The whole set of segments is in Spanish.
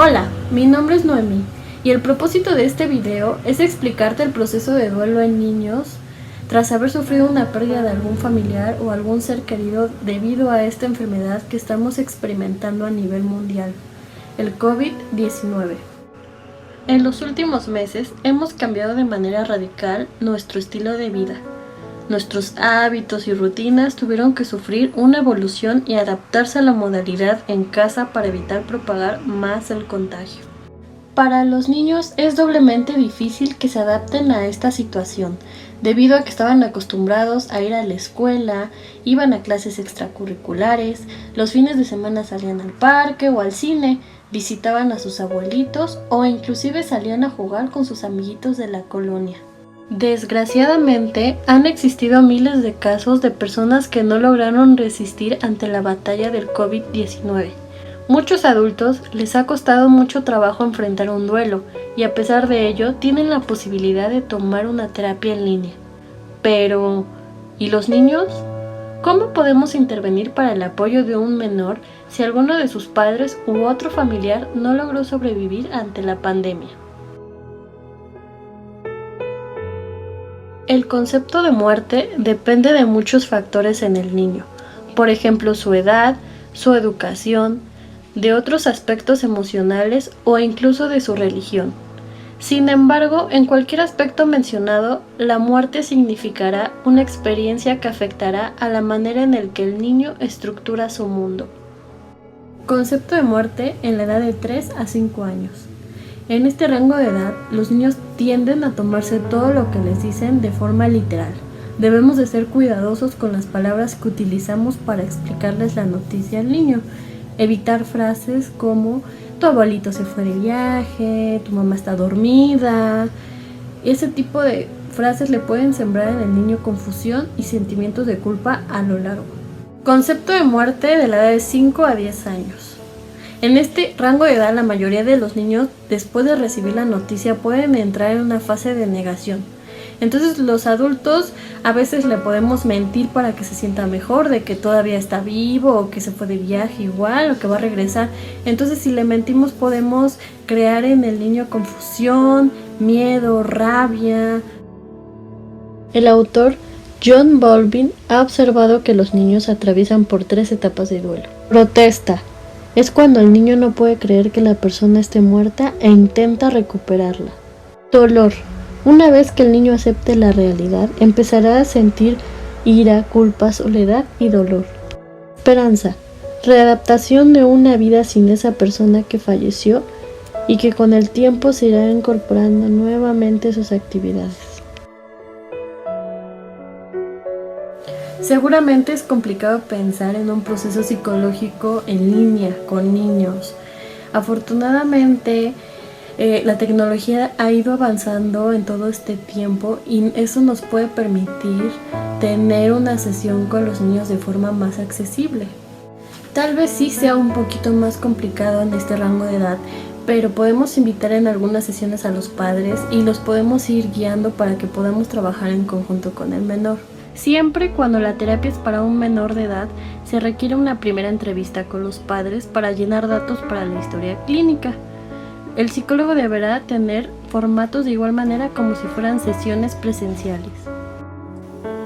Hola, mi nombre es Noemí y el propósito de este video es explicarte el proceso de duelo en niños tras haber sufrido una pérdida de algún familiar o algún ser querido debido a esta enfermedad que estamos experimentando a nivel mundial, el COVID-19. En los últimos meses hemos cambiado de manera radical nuestro estilo de vida. Nuestros hábitos y rutinas tuvieron que sufrir una evolución y adaptarse a la modalidad en casa para evitar propagar más el contagio. Para los niños es doblemente difícil que se adapten a esta situación, debido a que estaban acostumbrados a ir a la escuela, iban a clases extracurriculares, los fines de semana salían al parque o al cine, visitaban a sus abuelitos o inclusive salían a jugar con sus amiguitos de la colonia. Desgraciadamente, han existido miles de casos de personas que no lograron resistir ante la batalla del COVID-19. Muchos adultos les ha costado mucho trabajo enfrentar un duelo y a pesar de ello tienen la posibilidad de tomar una terapia en línea. Pero, ¿y los niños? ¿Cómo podemos intervenir para el apoyo de un menor si alguno de sus padres u otro familiar no logró sobrevivir ante la pandemia? El concepto de muerte depende de muchos factores en el niño, por ejemplo su edad, su educación, de otros aspectos emocionales o incluso de su religión. Sin embargo, en cualquier aspecto mencionado, la muerte significará una experiencia que afectará a la manera en la que el niño estructura su mundo. Concepto de muerte en la edad de 3 a 5 años. En este rango de edad, los niños tienden a tomarse todo lo que les dicen de forma literal. Debemos de ser cuidadosos con las palabras que utilizamos para explicarles la noticia al niño. Evitar frases como tu abuelito se fue de viaje, tu mamá está dormida. Ese tipo de frases le pueden sembrar en el niño confusión y sentimientos de culpa a lo largo. Concepto de muerte de la edad de 5 a 10 años. En este rango de edad, la mayoría de los niños, después de recibir la noticia, pueden entrar en una fase de negación. Entonces los adultos a veces le podemos mentir para que se sienta mejor, de que todavía está vivo o que se fue de viaje igual o que va a regresar. Entonces si le mentimos podemos crear en el niño confusión, miedo, rabia. El autor John Bowlby ha observado que los niños atraviesan por 3 etapas de duelo. Protesta. Es cuando el niño no puede creer que la persona esté muerta e intenta recuperarla. Dolor. Una vez que el niño acepte la realidad, empezará a sentir ira, culpa, soledad y dolor. Esperanza. Readaptación de una vida sin esa persona que falleció y que con el tiempo se irá incorporando nuevamente a sus actividades. Seguramente es complicado pensar en un proceso psicológico en línea con niños. Afortunadamente, la tecnología ha ido avanzando en todo este tiempo y eso nos puede permitir tener una sesión con los niños de forma más accesible. Tal vez sí sea un poquito más complicado en este rango de edad, pero podemos invitar en algunas sesiones a los padres y los podemos ir guiando para que podamos trabajar en conjunto con el menor. Siempre cuando la terapia es para un menor de edad, se requiere una primera entrevista con los padres para llenar datos para la historia clínica. El psicólogo deberá tener formatos de igual manera como si fueran sesiones presenciales.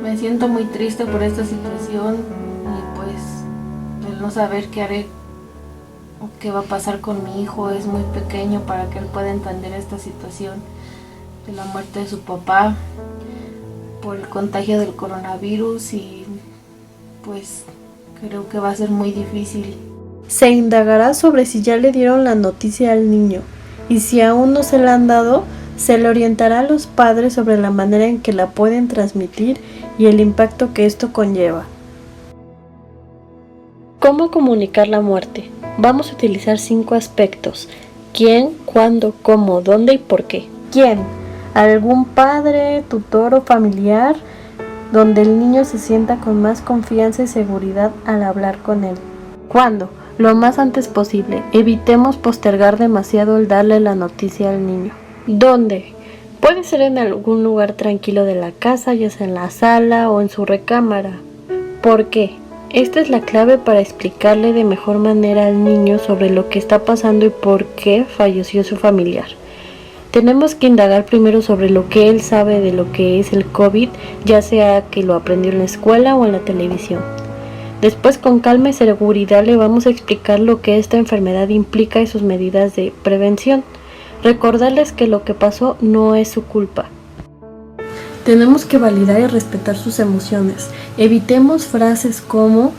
Me siento muy triste por esta situación y pues el no saber qué haré o qué va a pasar con mi hijo es muy pequeño para que él pueda entender esta situación de la muerte de su papá por el contagio del coronavirus y pues creo que va a ser muy difícil. Se indagará sobre si ya le dieron la noticia al niño y si aún no se la han dado, se le orientará a los padres sobre la manera en que la pueden transmitir y el impacto que esto conlleva. ¿Cómo comunicar la muerte? Vamos a utilizar 5 aspectos: quién, cuándo, cómo, dónde y por qué. ¿Quién? Algún padre, tutor o familiar donde el niño se sienta con más confianza y seguridad al hablar con él. ¿Cuándo? Lo más antes posible. Evitemos postergar demasiado el darle la noticia al niño. ¿Dónde? Puede ser en algún lugar tranquilo de la casa, ya sea en la sala o en su recámara. ¿Por qué? Esta es la clave para explicarle de mejor manera al niño sobre lo que está pasando y por qué falleció su familiar. Tenemos que indagar primero sobre lo que él sabe de lo que es el COVID, ya sea que lo aprendió en la escuela o en la televisión. Después, con calma y seguridad, le vamos a explicar lo que esta enfermedad implica y sus medidas de prevención. Recordarles que lo que pasó no es su culpa. Tenemos que validar y respetar sus emociones. Evitemos frases como: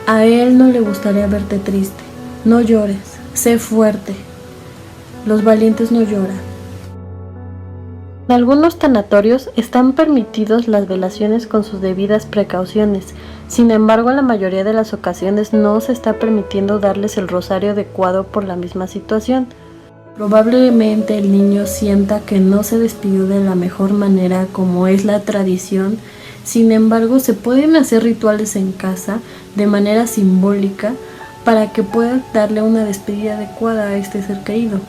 a él no le gustaría verte triste, no llores, sé fuerte, los valientes no lloran. En algunos tanatorios están permitidos las velaciones con sus debidas precauciones. Sin embargo, en la mayoría de las ocasiones no se está permitiendo darles el rosario adecuado por la misma situación. Probablemente el niño sienta que no se despidió de la mejor manera como es la tradición. Sin embargo, se pueden hacer rituales en casa de manera simbólica para que puedan darle una despedida adecuada a este ser querido.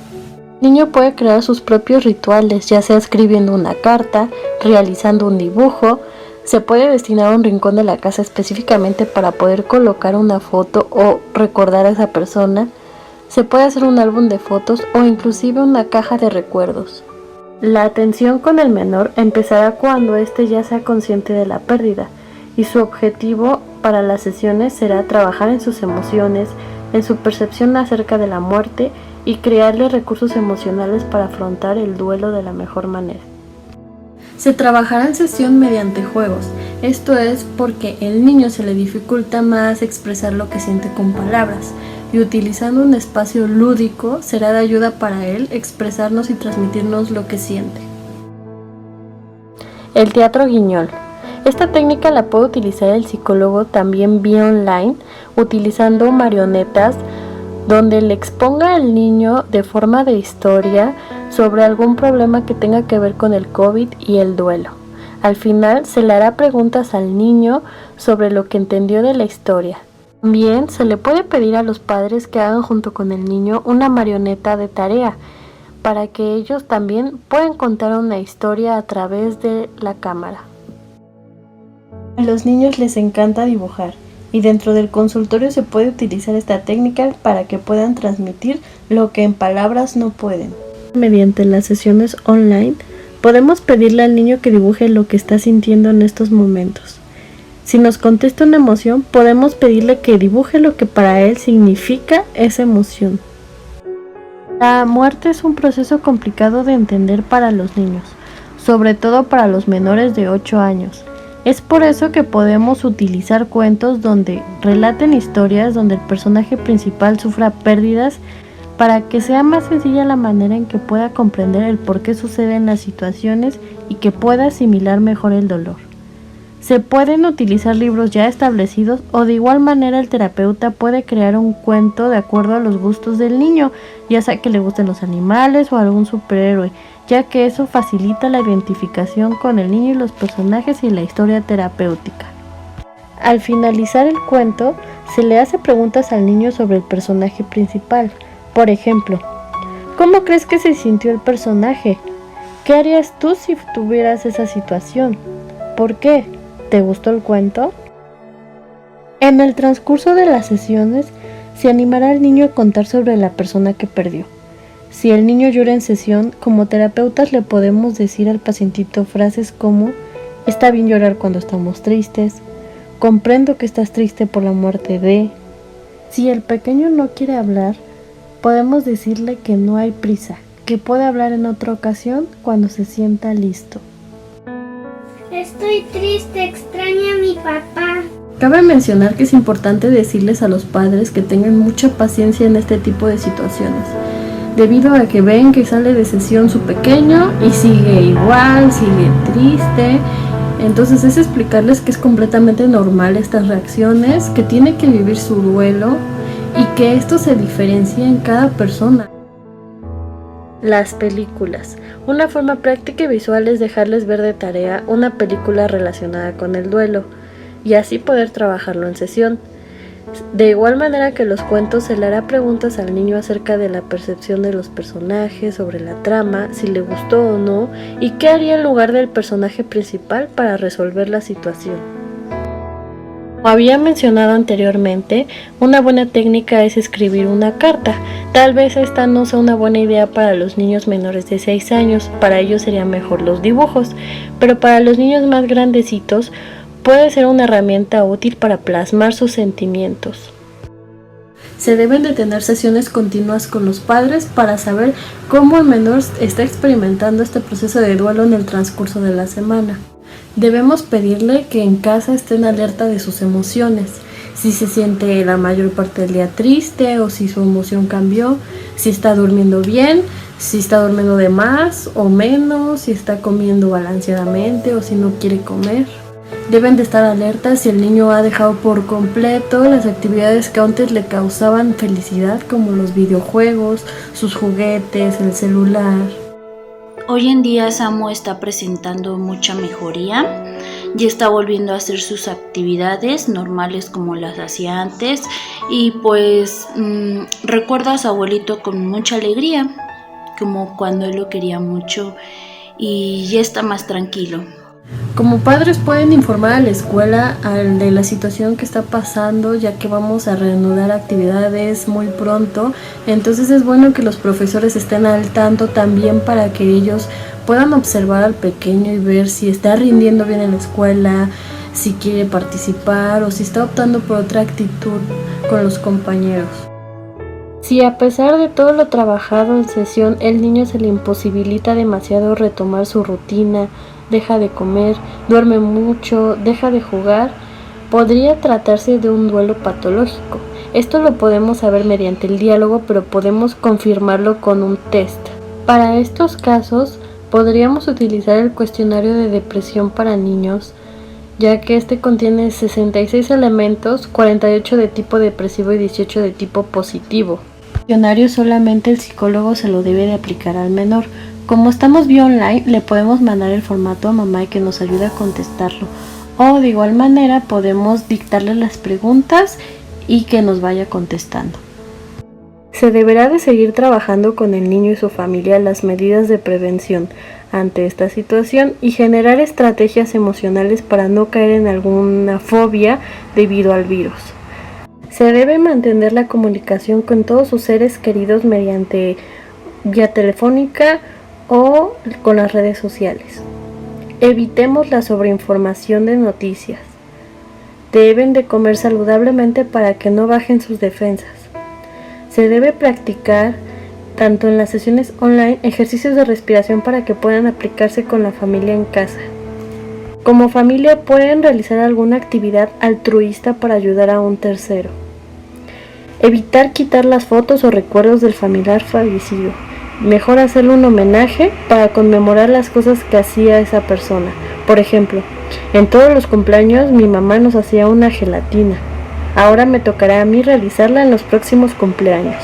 El niño puede crear sus propios rituales, ya sea escribiendo una carta, realizando un dibujo. Se puede destinar a un rincón de la casa específicamente para poder colocar una foto o recordar a esa persona. Se puede hacer un álbum de fotos o inclusive una caja de recuerdos. La atención con el menor empezará cuando éste ya sea consciente de la pérdida, y su objetivo para las sesiones será trabajar en sus emociones, en su percepción acerca de la muerte y crearle recursos emocionales para afrontar el duelo de la mejor manera. Se trabajará en sesión mediante juegos. Esto es porque el niño se le dificulta más expresar lo que siente con palabras, y utilizando un espacio lúdico será de ayuda para él expresarnos y transmitirnos lo que siente. El teatro guiñol. Esta técnica la puede utilizar el psicólogo también vía online, utilizando marionetas donde le exponga al niño de forma de historia sobre algún problema que tenga que ver con el COVID y el duelo. Al final se le hará preguntas al niño sobre lo que entendió de la historia. También se le puede pedir a los padres que hagan junto con el niño una marioneta de tarea, para que ellos también puedan contar una historia a través de la cámara. A los niños les encanta dibujar, y dentro del consultorio se puede utilizar esta técnica para que puedan transmitir lo que en palabras no pueden. Mediante las sesiones online, podemos pedirle al niño que dibuje lo que está sintiendo en estos momentos. Si nos contesta una emoción, podemos pedirle que dibuje lo que para él significa esa emoción. La muerte es un proceso complicado de entender para los niños, sobre todo para los menores de 8 años. Es por eso que podemos utilizar cuentos donde relaten historias donde el personaje principal sufra pérdidas, para que sea más sencilla la manera en que pueda comprender el por qué suceden las situaciones y que pueda asimilar mejor el dolor. Se pueden utilizar libros ya establecidos, o de igual manera el terapeuta puede crear un cuento de acuerdo a los gustos del niño, ya sea que le gusten los animales o algún superhéroe, ya que eso facilita la identificación con el niño y los personajes y la historia terapéutica. Al finalizar el cuento, se le hace preguntas al niño sobre el personaje principal. Por ejemplo, ¿cómo crees que se sintió el personaje? ¿Qué harías tú si tuvieras esa situación? ¿Por qué? ¿Te gustó el cuento? En el transcurso de las sesiones, se animará al niño a contar sobre la persona que perdió. Si el niño llora en sesión, como terapeutas le podemos decir al pacientito frases como: está bien llorar cuando estamos tristes, comprendo que estás triste por la muerte de... Si el pequeño no quiere hablar, podemos decirle que no hay prisa, que puede hablar en otra ocasión cuando se sienta listo. Estoy triste, extraño a mi papá. Cabe mencionar que es importante decirles a los padres que tengan mucha paciencia en este tipo de situaciones, debido a que ven que sale de sesión su pequeño y sigue igual, sigue triste. Entonces es explicarles que es completamente normal estas reacciones, que tiene que vivir su duelo y que esto se diferencia en cada persona. Las películas. Una forma práctica y visual es dejarles ver de tarea una película relacionada con el duelo y así poder trabajarlo en sesión. De igual manera que los cuentos, se le hará preguntas al niño acerca de la percepción de los personajes, sobre la trama, si le gustó o no, y qué haría en lugar del personaje principal para resolver la situación. Como había mencionado anteriormente, una buena técnica es escribir una carta. Tal vez esta no sea una buena idea para los niños menores de 6 años, para ellos serían mejor los dibujos, pero para los niños más grandecitos puede ser una herramienta útil para plasmar sus sentimientos. Se deben de tener sesiones continuas con los padres para saber cómo el menor está experimentando este proceso de duelo en el transcurso de la semana. Debemos pedirle que en casa estén alerta de sus emociones, si se siente la mayor parte del día triste o si su emoción cambió, si está durmiendo bien, si está durmiendo de más o menos, si está comiendo balanceadamente o si no quiere comer. Deben de estar alertas si el niño ha dejado por completo las actividades que antes le causaban felicidad, como los videojuegos, sus juguetes, el celular. Hoy en día Samu está presentando mucha mejoría, ya está volviendo a hacer sus actividades normales como las hacía antes y pues recuerda a su abuelito con mucha alegría, como cuando él lo quería mucho y ya está más tranquilo. Como padres pueden informar a la escuela de la situación que está pasando, ya que vamos a reanudar actividades muy pronto. Entonces es bueno que los profesores estén al tanto también para que ellos puedan observar al pequeño y ver si está rindiendo bien en la escuela, si quiere participar o si está optando por otra actitud con los compañeros. Si a pesar de todo lo trabajado en sesión el niño se le imposibilita demasiado retomar su rutina, deja de comer, duerme mucho, deja de jugar, podría tratarse de un duelo patológico. Esto lo podemos saber mediante el diálogo, pero podemos confirmarlo con un test. Para estos casos, podríamos utilizar el cuestionario de depresión para niños, ya que este contiene 66 elementos, 48 de tipo depresivo y 18 de tipo positivo. El cuestionario solamente el psicólogo se lo debe de aplicar al menor. Como estamos vía online, le podemos mandar el formato a mamá y que nos ayude a contestarlo. O de igual manera podemos dictarle las preguntas y que nos vaya contestando. Se deberá de seguir trabajando con el niño y su familia las medidas de prevención ante esta situación y generar estrategias emocionales para no caer en alguna fobia debido al virus. Se debe mantener la comunicación con todos sus seres queridos mediante vía telefónica o con las redes sociales. Evitemos la sobreinformación de noticias. Deben de comer saludablemente para que no bajen sus defensas. Se debe practicar, tanto en las sesiones online, ejercicios de respiración para que puedan aplicarse con la familia en casa. Como familia pueden realizar alguna actividad altruista para ayudar a un tercero. Evitar quitar las fotos o recuerdos del familiar fallecido. Mejor hacerle un homenaje para conmemorar las cosas que hacía esa persona. Por ejemplo, en todos los cumpleaños mi mamá nos hacía una gelatina. Ahora me tocará a mí realizarla en los próximos cumpleaños.